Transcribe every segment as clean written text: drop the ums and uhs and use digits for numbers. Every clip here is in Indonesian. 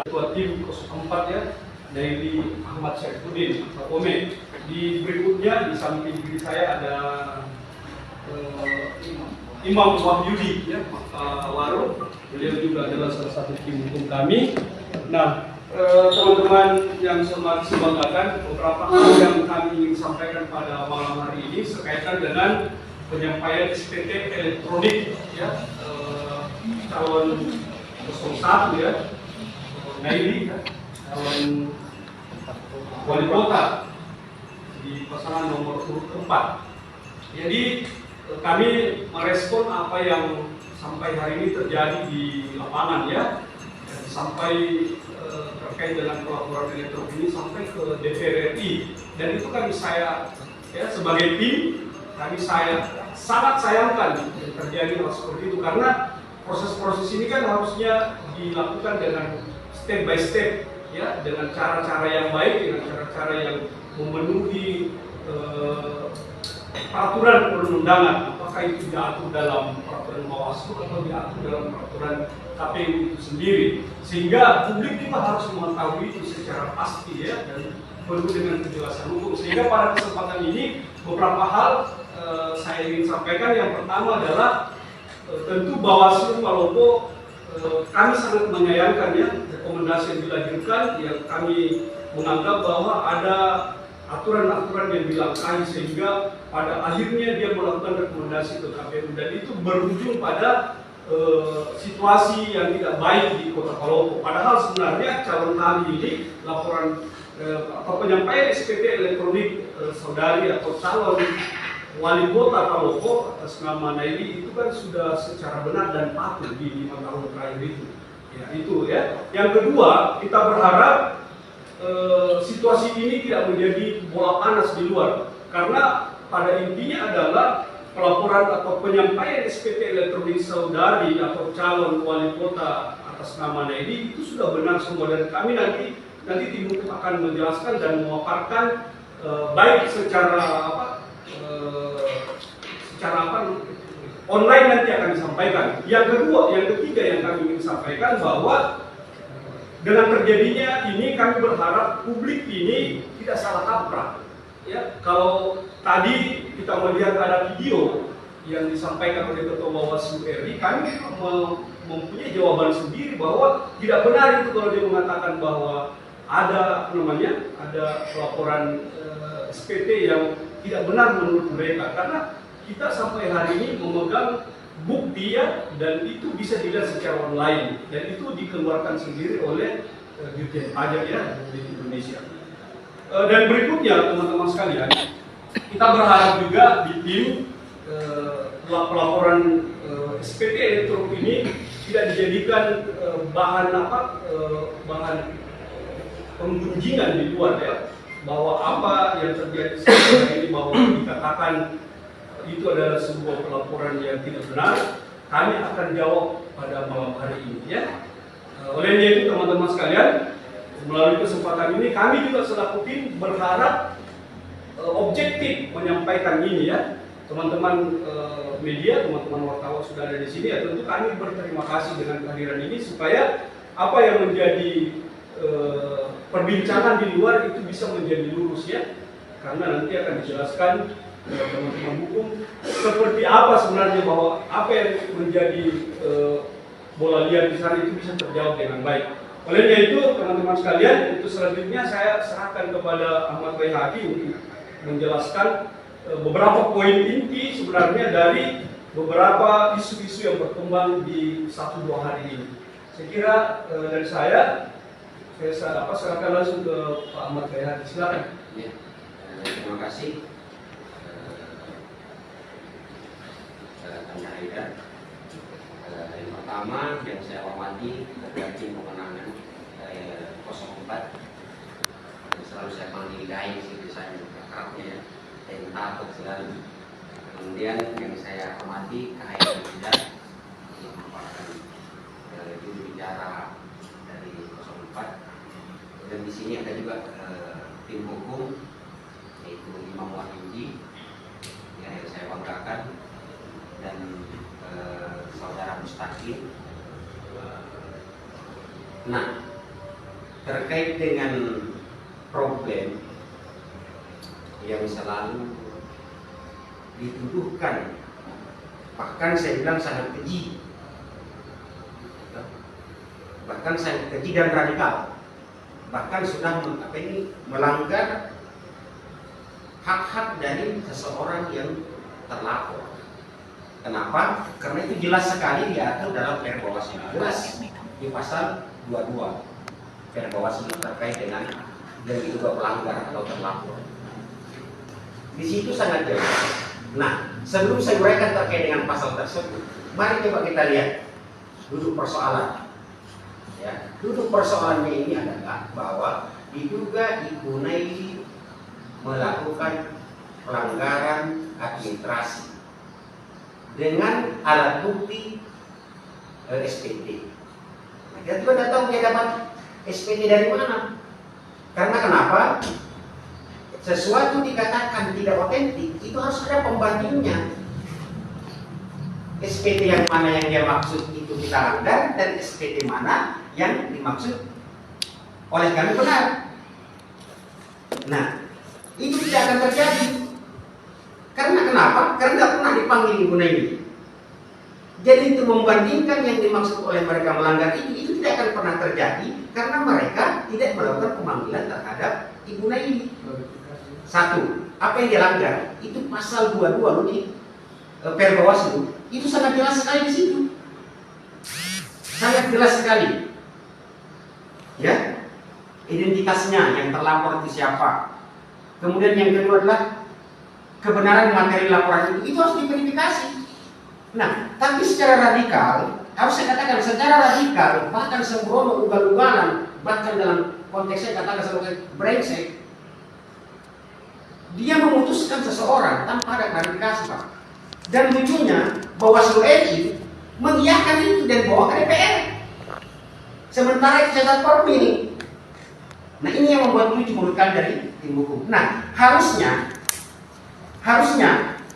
Ketua Tim 04 ya, dari Ahmad Syaifuddin atau Ome. Di berikutnya di samping diri saya ada Imam Wahyudi ya, Warung. Beliau juga adalah salah satu tim hukum kami. Nah, teman-teman yang sangat sebanggakan, beberapa hal yang kami ingin sampaikan pada malam hari ini berkaitan dengan penyampaian SPT elektronik ya, calon 01 ya, Naili ya, calon wali kota di pasangan nomor urut 4. Jadi kami merespon apa yang sampai hari ini terjadi di lapangan ya, sampai terkait dengan pelaporan elektronik ini sampai ke DPR RI, dan itu saya ya sebagai tim saya sangat sayangkan terjadi hal seperti itu, karena proses-proses ini kan harusnya dilakukan dengan step by step ya, dengan cara-cara yang baik, dengan cara-cara yang memenuhi peraturan perundangan, apakah itu diatur dalam peraturan Bawaslu atau diatur dalam peraturan KPU itu sendiri, sehingga publik juga harus mengetahui itu secara pasti ya, dan penuh dengan kejelasan hukum. Sehingga pada kesempatan ini beberapa hal saya ingin sampaikan. Yang pertama adalah tentu Bawaslu Palopo kami sangat menyayangkan ya rekomendasi yang dilahirkan, yang kami menganggap bahwa ada aturan-aturan yang dilangkahi sehingga pada akhirnya dia melakukan rekomendasi ke KPU, dan itu berujung pada situasi yang tidak baik di Kota Palopo. Padahal sebenarnya calon kami ini laporan atau penyampaian SPT elektronik saudari atau calon wali kota Palopo atas nama Naili itu kan sudah secara benar dan patut di 5 tahun terakhir itu. Ya, itu ya. Yang kedua, kita berharap situasi ini tidak menjadi bola panas di luar, karena pada intinya adalah pelaporan atau penyampaian SPT elektronik saudari atau calon wali kota atas nama Naili itu sudah benar semua, dan kami nanti tim hukum akan menjelaskan dan memaparkan baik secara online nanti akan disampaikan. Yang ketiga yang kami ingin sampaikan bahwa dengan terjadinya ini kami berharap publik ini tidak salah kaprah. Ya, kalau tadi kita melihat ada video yang disampaikan oleh Ketua Bawaslu RI, kami mempunyai jawaban sendiri bahwa tidak benar itu kalau dia mengatakan bahwa ada pelaporan SPT yang tidak benar menurut mereka, karena kita sampai hari ini memegang bukti ya, dan itu bisa dilihat secara online, dan itu dikeluarkan sendiri oleh Dirjen Pajak ya di Indonesia. Dan berikutnya teman-teman sekalian, kita berharap juga di tim pelaporan SPT elektronik ini tidak dijadikan bahan penggunjingan di luar ya, bahwa apa yang terjadi sekarang ini bahwa dikatakan itu adalah sebuah pelaporan yang tidak benar. Kami akan jawab pada malam hari ini ya. Olehnya itu teman-teman sekalian, melalui kesempatan ini kami juga selaku tim berharap objektif menyampaikan ini ya. Teman-teman media, teman-teman wartawan sudah ada di sini ya, tentu kami berterima kasih dengan kehadiran ini supaya apa yang menjadi perbincangan di luar itu bisa menjadi lurus ya, karena nanti akan dijelaskan teman-teman hukum seperti apa sebenarnya, bahwa apa yang menjadi bola liar di sana itu bisa terjawab dengan baik. Olehnya itu teman-teman sekalian, itu selanjutnya saya serahkan kepada Ahmad Bayhaqi untuk menjelaskan beberapa poin inti sebenarnya dari beberapa isu-isu yang berkembang di 1-2 hari ini. Saya kira dari saya serahkan langsung ke Pak Ahmad Bayhaqi. Silakan. Ya, terima kasih. Tanya Haidar. Yang pertama yang saya hormati ketua tim pemenangan 04 yang selalu saya panggil Gai sih, saya akrabnya ya, saya takut selalu. Kemudian yang saya hormati Kak Haidar juga yang merupakan juru bicara dari 04. Dan di sini ada juga tim hukum yaitu Imam Wahyudi yang saya banggakan, dan saudara Mustaqim. Nah, terkait dengan problem yang selalu dituduhkan, bahkan saya bilang sangat keji, dan radikal, bahkan sudah melanggar hak-hak dari seseorang yang terlapor. Kenapa? Karena itu jelas sekali diatur dalam Perbawaslu, jelas di pasal 22 Perbawaslu terkait dengan yang diduga pelanggar atau terlapor. Di situ sangat jelas. Nah, sebelum saya uraikan terkait dengan pasal tersebut, mari coba kita lihat duduk persoalan. Ya, duduk persoalannya ini adalah bahwa diduga Ibu Naili melakukan pelanggaran administrasi dengan alat bukti SPT. Nah, kita juga tidak tahu dia dapat SPT dari mana. Karena kenapa? Sesuatu dikatakan tidak otentik, itu harus ada pembandingnya. SPT yang mana yang dia maksud itu kita langgar, dan SPT mana yang dimaksud oleh kami benar. Nah, itu tidak akan terjadi. Karena kenapa? Karena tidak pernah dipanggil Ibu Naili. Jadi itu membandingkan yang dimaksud oleh mereka melanggar itu tidak akan pernah terjadi karena mereka tidak melakukan pemanggilan terhadap Ibu Naili. Satu, apa yang dilanggar itu pasal 22 di Perbawaslu itu sangat jelas sekali di situ, sangat jelas sekali. Ya, identitasnya yang terlapor itu siapa. Kemudian yang kedua adalah kebenaran materi laporan itu harus diverifikasi. Nah, tapi secara radikal, harus saya katakan secara radikal, bahkan sembrono, ugal-ugalan, bahkan dalam konteksnya katakan sebagai brengsek, dia memutuskan seseorang tanpa ada klarifikasi, Pak. Dan lucunya, Bawaslu RI mengiyakan itu dan bawa ke DPR. Sementara itu catat formil. Nah, ini yang membuat lucu menurut kami dari tim hukum. Nah, harusnya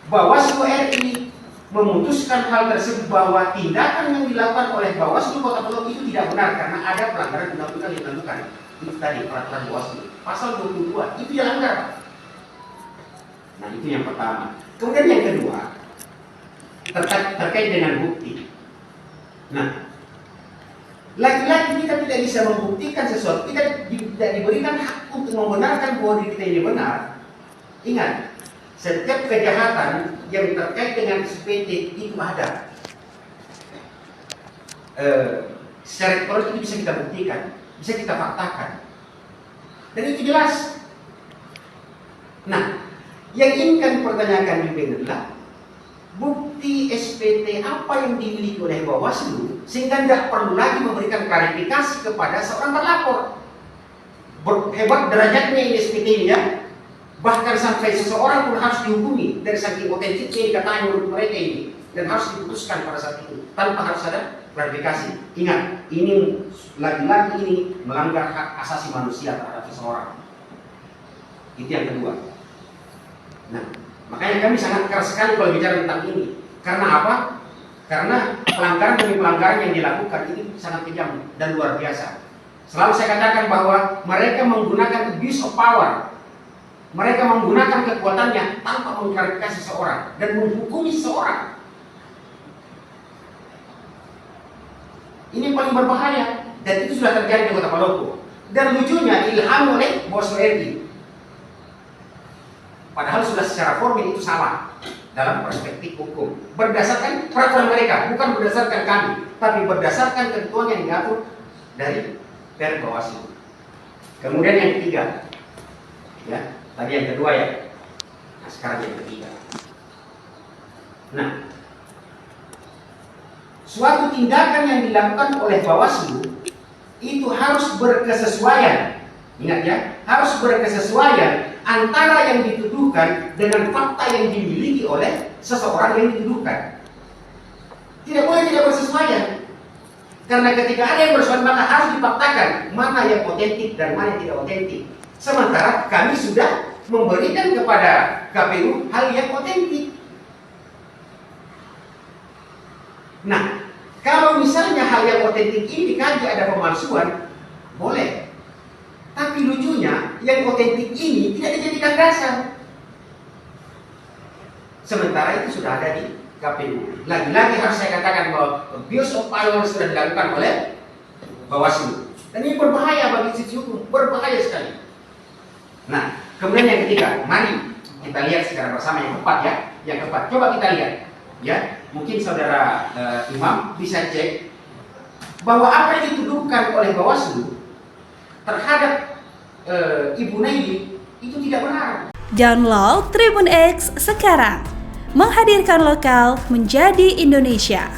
Bawaslu RI memutuskan hal tersebut bahwa tindakan yang dilakukan oleh Bawaslu Kota Palu itu tidak benar karena ada pelanggaran undang-undang yang dilakukan. Itu tadi peraturan Bawaslu pasal 22 itu dilanggar, Pak. Nah, itu yang pertama. Kemudian yang kedua terkait dengan bukti. Nah, lagi-lagi kita tidak bisa membuktikan sesuatu, kita tidak diberikan hak untuk membenarkan bahwa diri kita ini benar. Ingat, setiap kejahatan yang terkait dengan SPT itu ada. Secara ekonomi itu bisa kita buktikan, bisa kita faktakan. Dan itu jelas. Nah, yang ingin kami pertanyakan juga adalah bukti SPT apa yang dimiliki oleh Bawaslu sehingga tidak perlu lagi memberikan klarifikasi kepada seorang terlapor. Hebat derajatnya ini SPT ini ya. Bahkan sampai seseorang pun harus dihukumi dari saking otentiknya dikatakan menurut mereka ini, dan harus diputuskan pada saat itu tanpa harus ada klarifikasi. Ingat, ini lagi-lagi ini melanggar hak asasi manusia terhadap seseorang. Itu yang kedua. Nah, makanya kami sangat keras sekali kalau bicara tentang ini. Karena apa? Karena pelanggaran demi pelanggaran yang dilakukan ini sangat kejam dan luar biasa. Selalu saya katakan bahwa mereka menggunakan abuse of power. Mereka menggunakan kekuatannya tanpa mengklarifikasi seseorang dan menghukumi seseorang. Ini yang paling berbahaya dan itu sudah terjadi di Kota Palopo. Dan lucunya ilham oleh Bawaslu RI. Padahal sudah secara formil itu salah dalam perspektif hukum. Berdasarkan peraturan mereka, bukan berdasarkan kami, tapi berdasarkan ketentuan yang diatur dari Perbawaslu. Kemudian yang ketiga, ya. Tadi yang kedua ya. Nah, sekarang yang ketiga. Nah, suatu tindakan yang dilakukan oleh Bawaslu itu harus berkesesuaian. Ingat ya, harus berkesesuaian antara yang dituduhkan dengan fakta yang dimiliki oleh seseorang yang dituduhkan. Tidak boleh tidak bersesuaian. Karena ketika ada yang bersesuaian maka harus difaktakan mana yang otentik dan mana yang tidak otentik. Sementara kami sudah memberikan kepada KPU hal yang otentik. Nah, kalau misalnya hal yang otentik ini dikaji ada pemalsuan, boleh. yang otentik ini tidak dijadikan dasar. Sementara itu sudah ada di KPU. Lagi-lagi harus saya katakan bahwa abuse of power sudah dilakukan oleh Bawaslu. Dan ini berbahaya bagi institusi hukum, berbahaya sekali. Nah, kemudian yang ketiga, mari kita lihat secara bersama yang keempat ya. Yang keempat, coba kita lihat ya. Mungkin saudara Imam bisa cek bahwa apa yang dituduhkan oleh Bawaslu terhadap Ibu Naili itu tidak benar. Download Tribun X sekarang, menghadirkan lokal menjadi Indonesia.